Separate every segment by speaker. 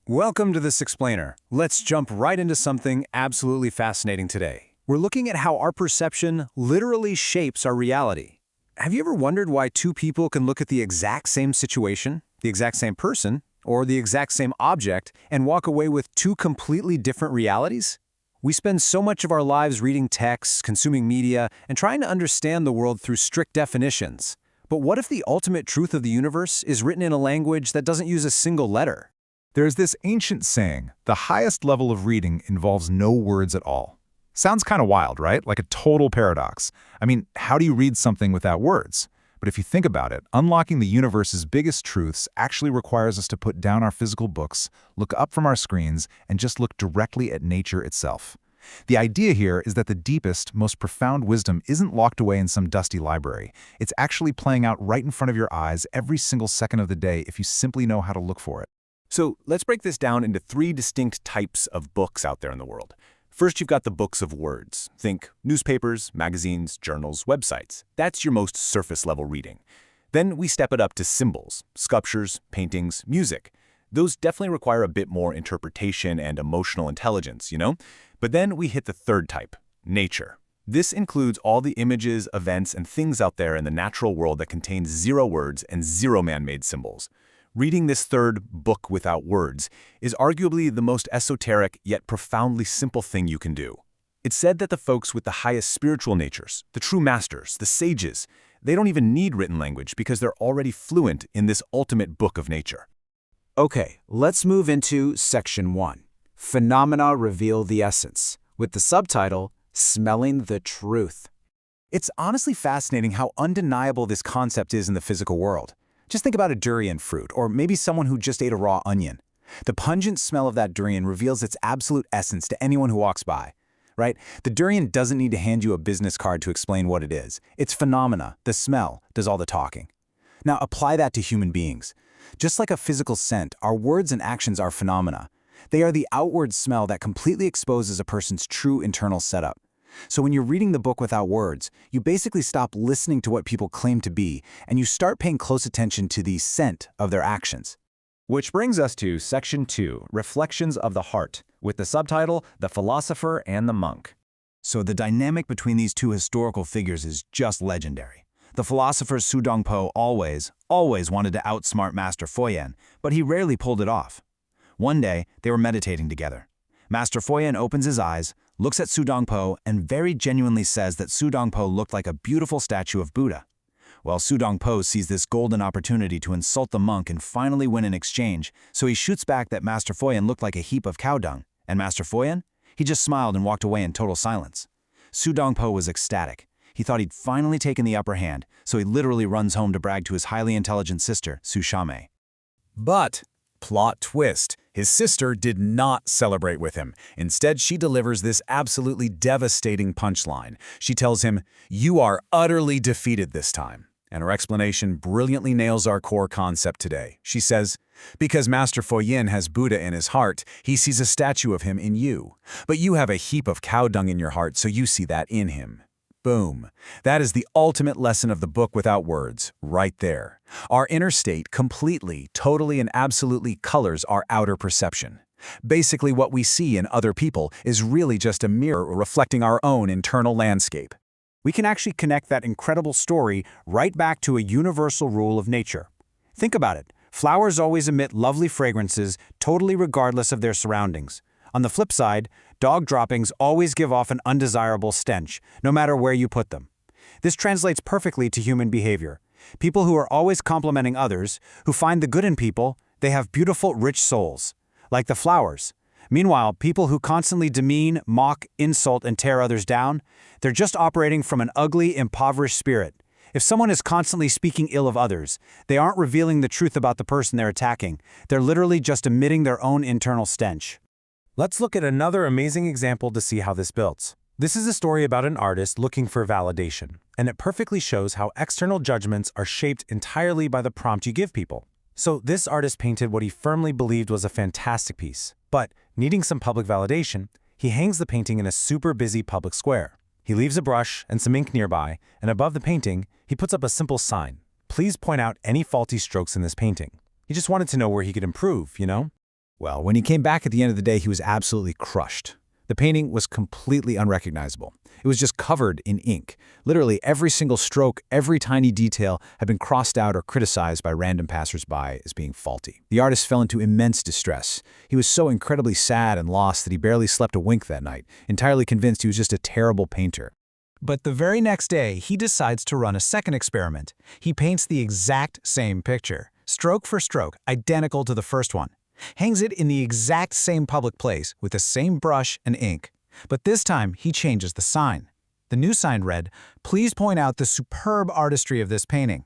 Speaker 1: Welcome to This Explainer. Let's jump right into something absolutely fascinating today. We're looking at how our perception literally shapes our reality. Have you ever wondered why two people can look at the exact same situation, the exact same person, or the exact same object and walk away with two completely different realities? We spend so much of our lives reading texts, consuming media, and trying to understand the world through strict definitions. But what if the ultimate truth of the universe is written in a language that doesn't use a single letter?
Speaker 2: There's this ancient saying, the highest level of reading involves no words at all. Sounds kind of wild, right? Like a total paradox. I mean, how do you read something without words? But if you think about it, unlocking the universe's biggest truths actually requires us to put down our physical books, look up from our screens, and just look directly at nature itself. The idea here is that the deepest, most profound wisdom isn't locked away in some dusty library. It's actually playing out right in front of your eyes every single second of the day if you simply know how to look for it.
Speaker 1: So let's break this down into three distinct types of books out there in the world. First, you've got the books of words. Think newspapers, magazines, journals, websites. That's your most surface-level reading. Then we step it up to symbols, sculptures, paintings, music. Those definitely require a bit more interpretation and emotional intelligence, But then we hit the third type, nature. This includes all the images, events, and things out there in the natural world that contain zero words and zero man-made symbols. Reading this third book without words is arguably the most esoteric yet profoundly simple thing you can do. It's said that the folks with the highest spiritual natures, the true masters, the sages, they don't even need written language because they're already fluent in this ultimate book of nature.
Speaker 3: Okay, let's move into Section 1. Phenomena Reveal the Essence, with the subtitle, Smelling the Truth.
Speaker 1: It's honestly fascinating how undeniable this concept is in the physical world. Just think about a durian fruit, or maybe someone who just ate a raw onion. The pungent smell of that durian reveals its absolute essence to anyone who walks by, right? The durian doesn't need to hand you a business card to explain what it is. Its phenomena, the smell, does all the talking. Now apply that to human beings. Just like a physical scent, our words and actions are phenomena. They are the outward smell that completely exposes a person's true internal setup. So when you're reading the book without words, you basically stop listening to what people claim to be, and you start paying close attention to the scent of their actions. Which brings us to Section 2, Reflections of the Heart, with the subtitle, The Philosopher and the Monk. So the dynamic between these two historical figures is just legendary. The philosopher Su Dongpo always wanted to outsmart Master Foyan, but he rarely pulled it off. One day, they were meditating together. Master Foyan opens his eyes, looks at Su Dongpo, and very genuinely says that Su Dongpo looked like a beautiful statue of Buddha. Well, Su Dongpo sees this golden opportunity to insult the monk and finally win in exchange, so he shoots back that Master Foyan looked like a heap of cow dung. And Master Foyan? He just smiled and walked away in total silence. Su Dongpo was ecstatic. He thought he'd finally taken the upper hand, so he literally runs home to brag to his highly intelligent sister, Su Shame. But plot twist. His sister did not celebrate with him. Instead, she delivers this absolutely devastating punchline. She tells him, "You are utterly defeated this time." And her explanation brilliantly nails our core concept today. She says, "Because Master Foyan has Buddha in his heart, he sees a statue of him in you. But you have a heap of cow dung in your heart, so you see that in him." Boom. That is the ultimate lesson of the book without words, right there. Our inner state completely, totally, and absolutely colors our outer perception. Basically, what we see in other people is really just a mirror reflecting our own internal landscape. We can actually connect that incredible story right back to a universal rule of nature. Think about it. Flowers always emit lovely fragrances, totally regardless of their surroundings. On the flip side, dog droppings always give off an undesirable stench, no matter where you put them. This translates perfectly to human behavior. People who are always complimenting others, who find the good in people, they have beautiful, rich souls, like the flowers. Meanwhile, people who constantly demean, mock, insult, and tear others down, they're just operating from an ugly, impoverished spirit. If someone is constantly speaking ill of others, they aren't revealing the truth about the person they're attacking. They're literally just emitting their own internal stench. Let's look at another amazing example to see how this builds. This is a story about an artist looking for validation, and it perfectly shows how external judgments are shaped entirely by the prompt you give people. So this artist painted what he firmly believed was a fantastic piece, but needing some public validation, he hangs the painting in a super busy public square. He leaves a brush and some ink nearby, and above the painting, he puts up a simple sign. Please point out any faulty strokes in this painting. He just wanted to know where he could improve, Well, when he came back at the end of the day, he was absolutely crushed. The painting was completely unrecognizable. It was just covered in ink. Literally every single stroke, every tiny detail had been crossed out or criticized by random passersby as being faulty. The artist fell into immense distress. He was so incredibly sad and lost that he barely slept a wink that night, entirely convinced he was just a terrible painter.
Speaker 3: But the very next day, he decides to run a second experiment. He paints the exact same picture, stroke for stroke, identical to the first one. Hangs it in the exact same public place with the same brush and ink. But this time, he changes the sign. The new sign read, "Please point out the superb artistry of this painting."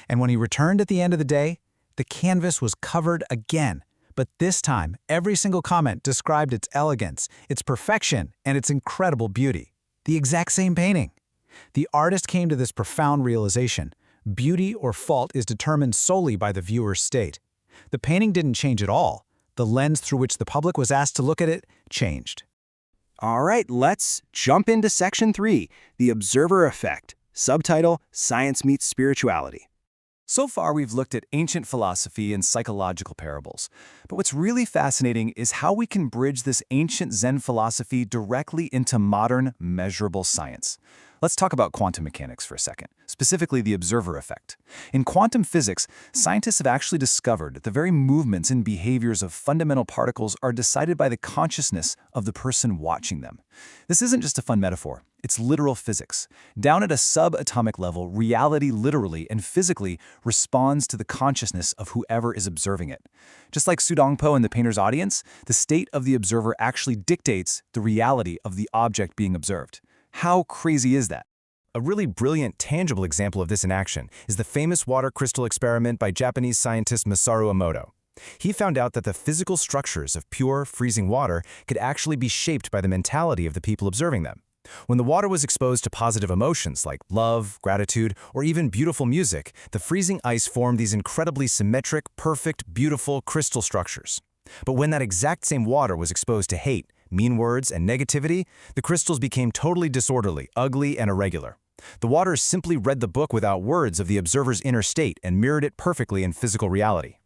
Speaker 3: And when he returned at the end of the day, the canvas was covered again. But this time, every single comment described its elegance, its perfection, and its incredible beauty. The exact same painting. The artist came to this profound realization. Beauty or fault is determined solely by the viewer's state. The painting didn't change at all. The lens through which the public was asked to look at it changed.
Speaker 4: All right, let's jump into Section 3, the Observer Effect. Subtitle, Science Meets Spirituality.
Speaker 1: So far, we've looked at ancient philosophy and psychological parables. But what's really fascinating is how we can bridge this ancient Zen philosophy directly into modern, measurable science. Let's talk about quantum mechanics for a second, specifically the observer effect. In quantum physics, scientists have actually discovered that the very movements and behaviors of fundamental particles are decided by the consciousness of the person watching them. This isn't just a fun metaphor. It's literal physics. Down at a subatomic level, reality literally and physically responds to the consciousness of whoever is observing it. Just like Sudongpo in the painter's audience, the state of the observer actually dictates the reality of the object being observed. How crazy is that?
Speaker 5: A really brilliant, tangible example of this in action is the famous water crystal experiment by Japanese scientist Masaru Emoto. He found out that the physical structures of pure, freezing water could actually be shaped by the mentality of the people observing them. When the water was exposed to positive emotions like love, gratitude, or even beautiful music, the freezing ice formed these incredibly symmetric, perfect, beautiful crystal structures. But when that exact same water was exposed to hate, mean words, and negativity, the crystals became totally disorderly, ugly, and irregular. The water simply read the book without words of the observer's inner state and mirrored it perfectly in physical reality.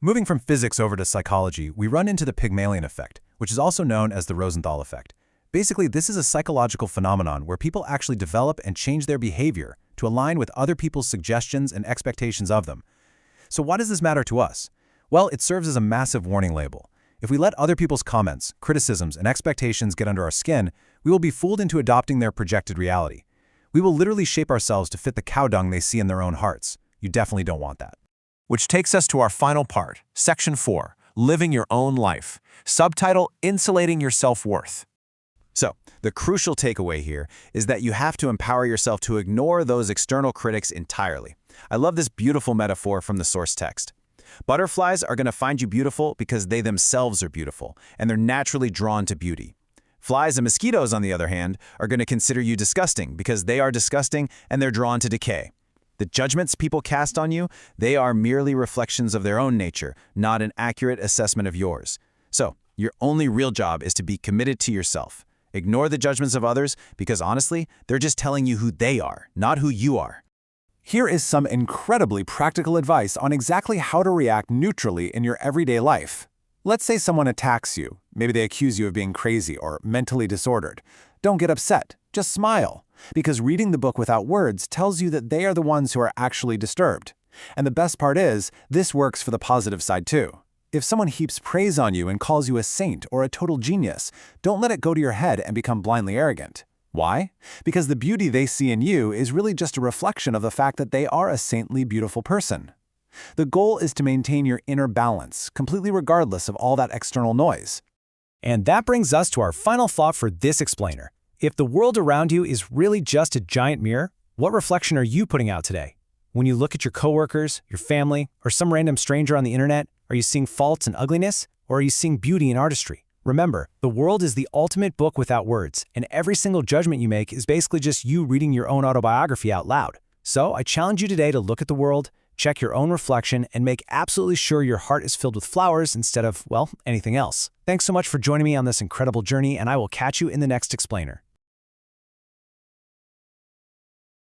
Speaker 2: Moving from physics over to psychology, we run into the Pygmalion effect, which is also known as the Rosenthal effect. Basically, this is a psychological phenomenon where people actually develop and change their behavior to align with other people's suggestions and expectations of them. So why does this matter to us? Well, it serves as a massive warning label. If we let other people's comments, criticisms, and expectations get under our skin, we will be fooled into adopting their projected reality. We will literally shape ourselves to fit the cow dung they see in their own hearts. You definitely don't want that.
Speaker 6: Which takes us to our final part, Section 4, Living Your Own Life. Subtitle, Insulating Your Self-Worth.
Speaker 1: So, the crucial takeaway here is that you have to empower yourself to ignore those external critics entirely. I love this beautiful metaphor from the source text. Butterflies are going to find you beautiful because they themselves are beautiful, and they're naturally drawn to beauty. Flies and mosquitoes, on the other hand, are going to consider you disgusting because they are disgusting and they're drawn to decay. The judgments people cast on you, they are merely reflections of their own nature, not an accurate assessment of yours. So, your only real job is to be committed to yourself. Ignore the judgments of others because honestly, they're just telling you who they are, not who you are.
Speaker 2: Here is some incredibly practical advice on exactly how to react neutrally in your everyday life. Let's say someone attacks you. Maybe they accuse you of being crazy or mentally disordered. Don't get upset. Just smile. Because reading the book without words tells you that they are the ones who are actually disturbed. And the best part is, this works for the positive side too. If someone heaps praise on you and calls you a saint or a total genius, don't let it go to your head and become blindly arrogant. Why? Because the beauty they see in you is really just a reflection of the fact that they are a saintly, beautiful person. The goal is to maintain your inner balance, completely regardless of all that external noise.
Speaker 3: And that brings us to our final thought for this explainer. If the world around you is really just a giant mirror, what reflection are you putting out today? When you look at your coworkers, your family, or some random stranger on the internet, are you seeing faults and ugliness, or are you seeing beauty and artistry? Remember, the world is the ultimate book without words, and every single judgment you make is basically just you reading your own autobiography out loud. So I challenge you today to look at the world, check your own reflection, and make absolutely sure your heart is filled with flowers instead of, well, anything else. Thanks so much for joining me on this incredible journey, and I will catch you in the next explainer.